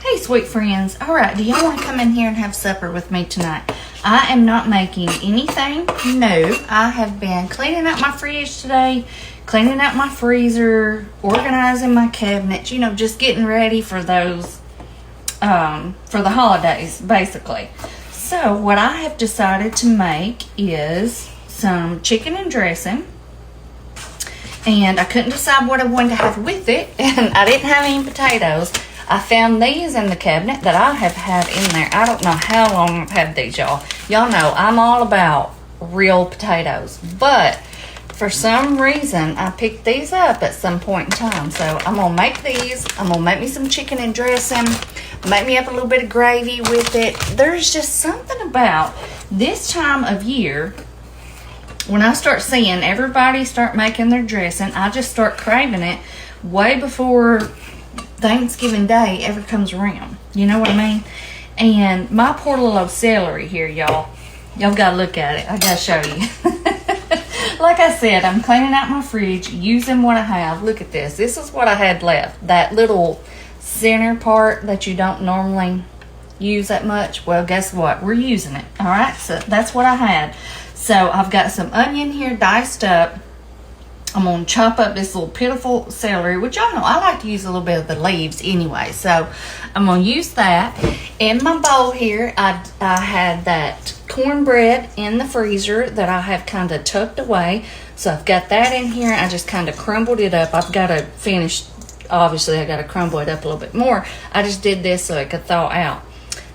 Hey, sweet friends. All right, do y'all want to come in here and have supper with me tonight? I am not making anything new. I have been cleaning out my fridge today, cleaning out my freezer, organizing my cabinets, you know, just getting ready for those, for the holidays, basically. So, what I have decided to make is some chicken and dressing. And I couldn't decide what I wanted to have with it, and I didn't have any potatoes. I found these in the cabinet that I have had in there. I don't know how long I've had these, y'all. Y'all know I'm all about real potatoes. But for some reason, I picked these up at some point in time. So I'm going to make these. I'm going to make me some chicken and dressing. Make me up a little bit of gravy with it. There's just something about this time of year. When I start seeing everybody start making their dressing, I just start craving it way before Thanksgiving Day ever comes around. You know what I mean? And my poor little celery here, y'all. Y'all gotta look at it. I gotta show you. Like I said, I'm cleaning out my fridge, using what I have. Look at this. This is what I had left. That little center part that you don't normally use that much. Well, guess what? We're using it. All right? So that's what I had. So I've got some onion here diced up. I'm going to chop up this little pitiful celery, which y'all know I like to use a little bit of the leaves anyway. So I'm going to use that. In my bowl here, I had that cornbread in the freezer that I have kind of tucked away. So I've got that in here. I just kind of crumbled it up. I've got to finish, obviously I got to crumble it up a little bit more. I just did this so it could thaw out.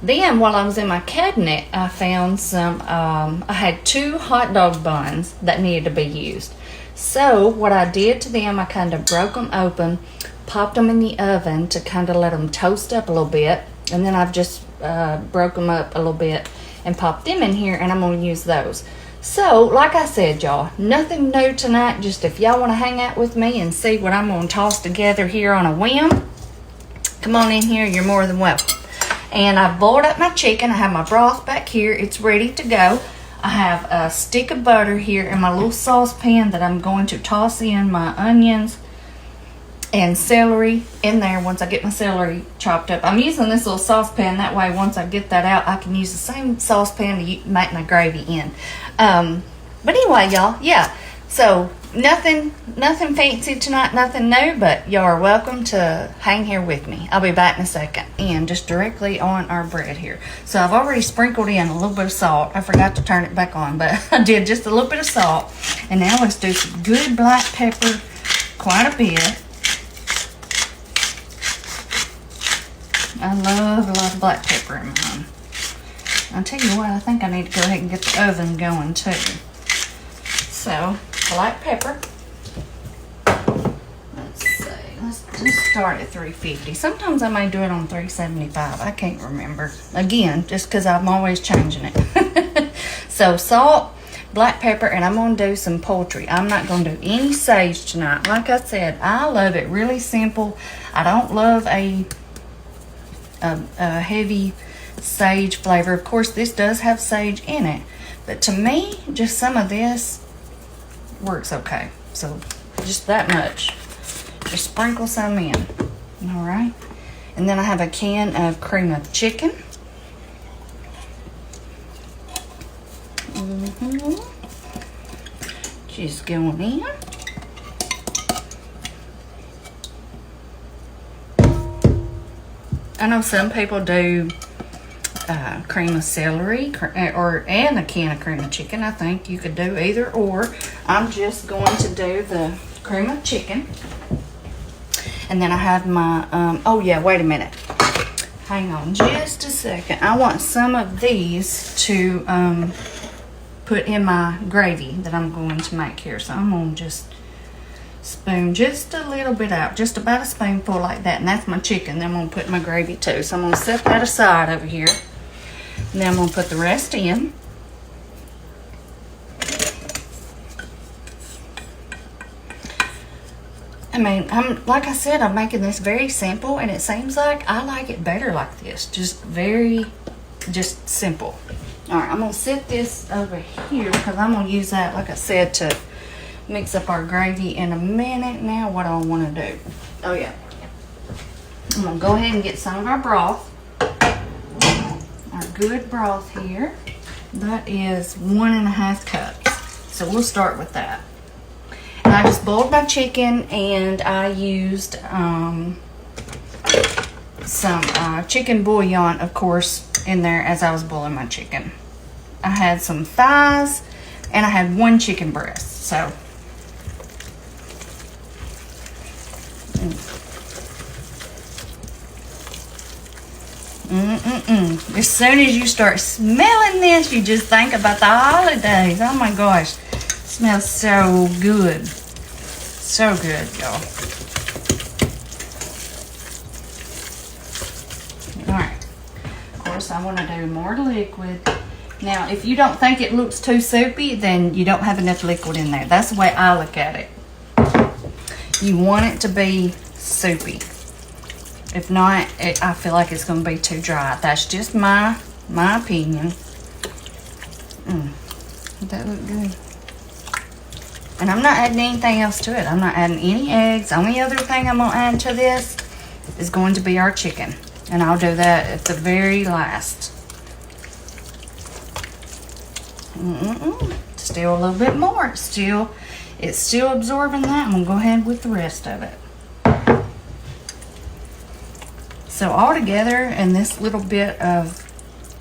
Then, while I was in my cabinet, I found some, I had 2 hot dog buns that needed to be used. So, what I did to them, I kind of broke them open, popped them in the oven to kind of let them toast up a little bit. And then I've just broke them up a little bit and popped them in here, and I'm going to use those. So, like I said, y'all, nothing new tonight. Just if y'all want to hang out with me and see what I'm going to toss together here on a whim, come on in here. You're more than welcome. And I've boiled up my chicken. I have my broth back here. It's ready to go. I have a stick of butter here in my little saucepan that I'm going to toss in my onions and celery in there once I get my celery chopped up. I'm using this little saucepan. That way, once I get that out, I can use the same saucepan to make my gravy in. But anyway, y'all, yeah. So, nothing fancy tonight, nothing new, but y'all are welcome to hang here with me. I'll be back in a second. And just directly on our bread here. So I've already sprinkled in a little bit of salt. I forgot to turn it back on, but I did just a little bit of salt. And now let's do some good black pepper, quite a bit. I love black pepper in mine. I'll tell you what, I think I need to go ahead and get the oven going too. So, black pepper. Let's see. Let's just start at 350. Sometimes I may do it on 375. I can't remember. Again, just because I'm always changing it. So, salt, black pepper, and I'm going to do some poultry. I'm not going to do any sage tonight. Like I said, I love it really simple. I don't love a heavy sage flavor. Of course, this does have sage in it. But to me, just some of this works okay. So just that much. Just sprinkle some in. Alright. And then I have a can of cream of chicken. Just going in. I know some people do cream of celery and a can of cream of chicken. I think you could do either or. I'm just going to do the cream of chicken. And then I have my, oh yeah, wait a minute. Hang on just a second. I want some of these to put in my gravy that I'm going to make here. So I'm going to just spoon just a little bit out. Just about a spoonful like that. And that's my chicken. Then I'm going to put my gravy too. So I'm going to set that aside over here. And then I'm going to put the rest in. I mean, like I said, I'm making this very simple, and it seems like I like it better like this. Just simple. All right, I'm going to set this over here because I'm going to use that, like I said, to mix up our gravy in a minute. Now, what do I want to do? Oh, yeah. I'm going to go ahead and get some of our broth. Our good broth here. That is 1.5 cups. So we'll start with that. And I just boiled my chicken, and I used some chicken bouillon, of course, in there as I was boiling my chicken. I had some thighs, and I had 1 chicken breast. So as soon as you start smelling this, you just think about the holidays. Oh my gosh. It smells so good. So good, y'all. Alright. Of course, I want to do more liquid. Now, if you don't think it looks too soupy, then you don't have enough liquid in there. That's the way I look at it. You want it to be soupy. If not, I feel like it's going to be too dry. That's just my opinion. Does that look good? And I'm not adding anything else to it. I'm not adding any eggs. The only other thing I'm going to add to this is going to be our chicken. And I'll do that at the very last. Still a little bit more. It's still absorbing that. I'm going to go ahead with the rest of it. So all together in this little bit of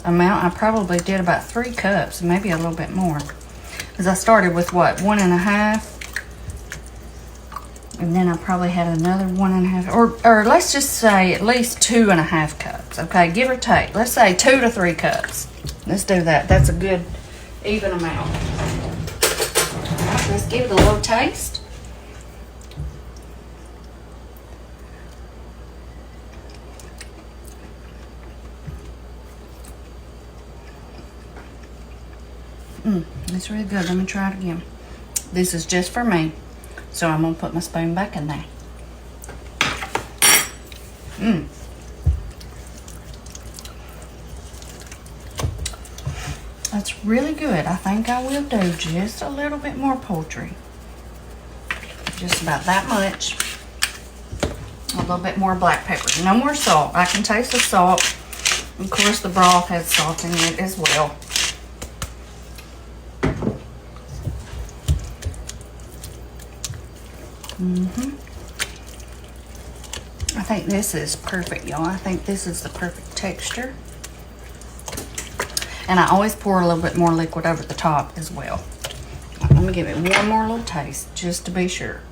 amount, I probably did about 3 cups, maybe a little bit more. Because I started with what, 1.5? And then I probably had another 1.5, or let's just say at least 2.5 cups. Okay, give or take. Let's say 2 to 3 cups. Let's do that. That's a good even amount. All right, let's give it a little taste. It's really good. Let me try it again. This is just for me, so I'm going to put my spoon back in there. That's really good. I think I will do just a little bit more poultry. Just about that much. A little bit more black pepper. No more salt. I can taste the salt. Of course, the broth has salt in it as well. I think this is perfect, y'all. I think this is the perfect texture. And I always pour a little bit more liquid over the top as well. Let me give it one more little taste just to be sure.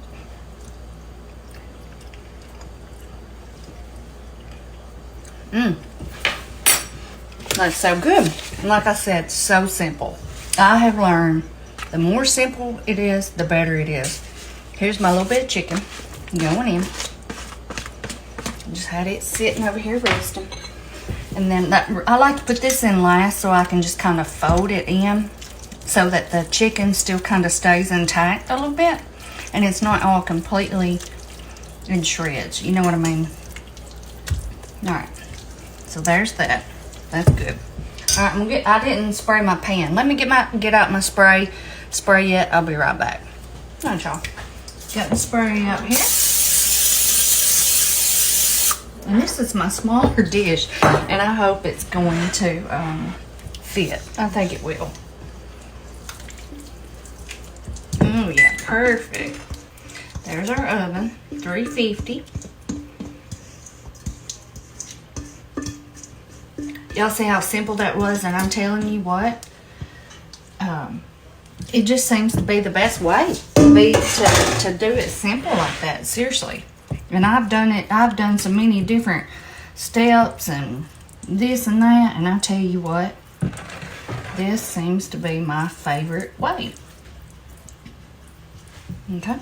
That's so good. And like I said, so simple. I have learned the more simple it is, the better it is. Here's my little bit of chicken going in. Just had it sitting over here resting. And then I like to put this in last so I can just kind of fold it in so that the chicken still kind of stays intact a little bit. And it's not all completely in shreds. You know what I mean? Alright. So there's that. That's good. Alright, I didn't spray my pan. Let me get out my spray it. I'll be right back. Alright, y'all. Got the spray out here. And this is my smaller dish, and I hope it's going to fit. I think it will. Oh yeah, perfect. There's our oven, 350. Y'all see how simple that was? And I'm telling you what, it just seems to be the best way to do it simple like that. Seriously. And I've done so many different steps and this and that, and I tell you what, this seems to be my favorite way. Okay.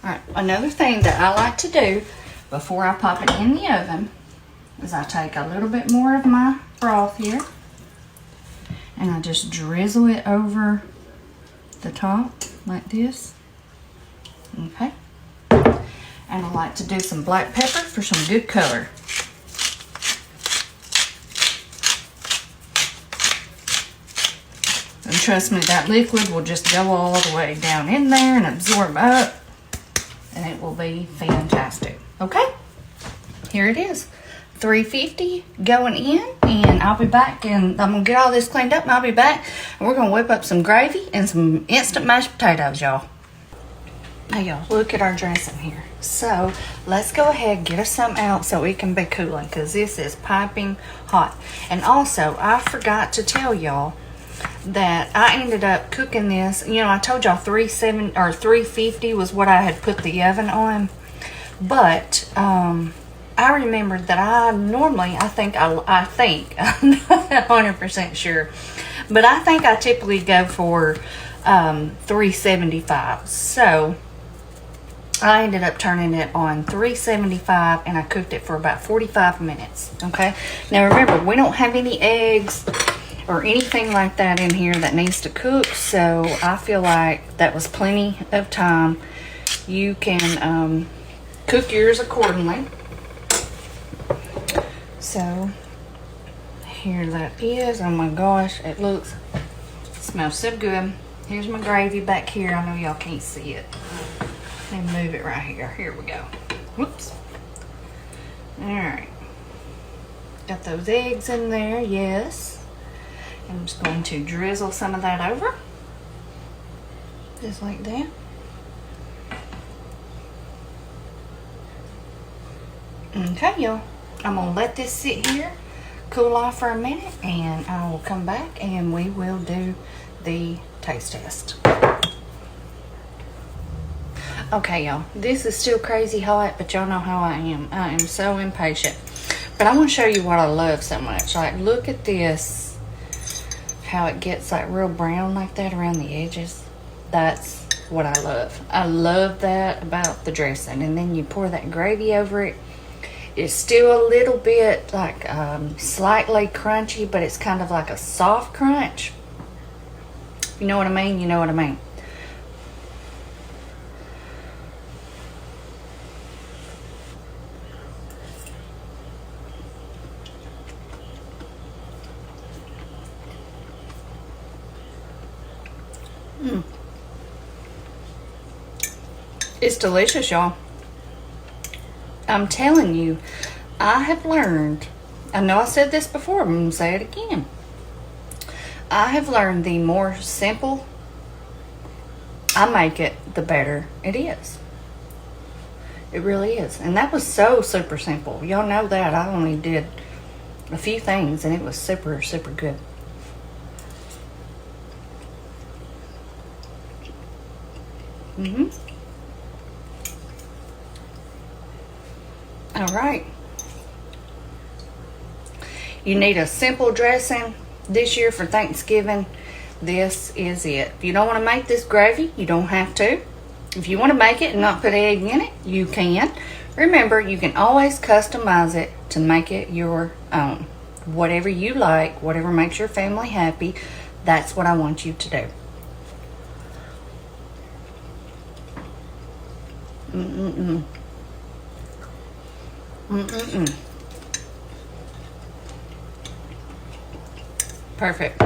Alright, another thing that I like to do before I pop it in the oven is I take a little bit more of my broth here and I just drizzle it over the top like this. Okay. And I like to do some black pepper for some good color. And trust me, that liquid will just go all the way down in there and absorb up. And it will be fantastic. Okay? here it is. 350 going in, and I'll be back, and I'm gonna get all this cleaned up, and I'll be back, and we're gonna whip up some gravy and some instant mashed potatoes, y'all. Now, y'all, look at our dressing here. So let's go ahead and get us some out so it can be cooling, because this is piping hot. And also, I forgot to tell y'all that I ended up cooking this. You know, I told y'all 350 was what I had put the oven on, but I remembered that I'm not 100% sure, but I think I typically go for 375. So I ended up turning it on 375, and I cooked it for about 45 minutes. Okay, now remember, we don't have any eggs or anything like that in here that needs to cook, so I feel like that was plenty of time. You can cook yours accordingly. So here that is. Oh my gosh, it smells so good. Here's my gravy back here. I know y'all can't see it. Let me move it right here. Here we go. Whoops. All right. Got those eggs in there, yes. I'm just going to drizzle some of that over. Just like that. Okay, y'all. I'm going to let this sit here, cool off for a minute, and I will come back and we will do the taste test. Okay, y'all. This is still crazy hot, but y'all know how I am. I am so impatient. But I want to show you what I love so much. Like, look at this. How it gets like real brown like that around the edges. That's what I love. I love that about the dressing. And then you pour that gravy over it. It's still a little bit like slightly crunchy, but it's kind of like a soft crunch. If you know what I mean, you know what I mean. It's delicious, y'all. I'm telling you, I have learned, I know I said this before, I'm going to say it again. I have learned the more simple I make it, the better it is. It really is. And that was so super simple. Y'all know that. I only did a few things, and it was super, super good. All right. You need a simple dressing this year for Thanksgiving. This is it. If you don't want to make this gravy, you don't have to. If you want to make it and not put egg in it, you can. Remember, you can always customize it to make it your own. Whatever you like, whatever makes your family happy, that's what I want you to do. Perfect.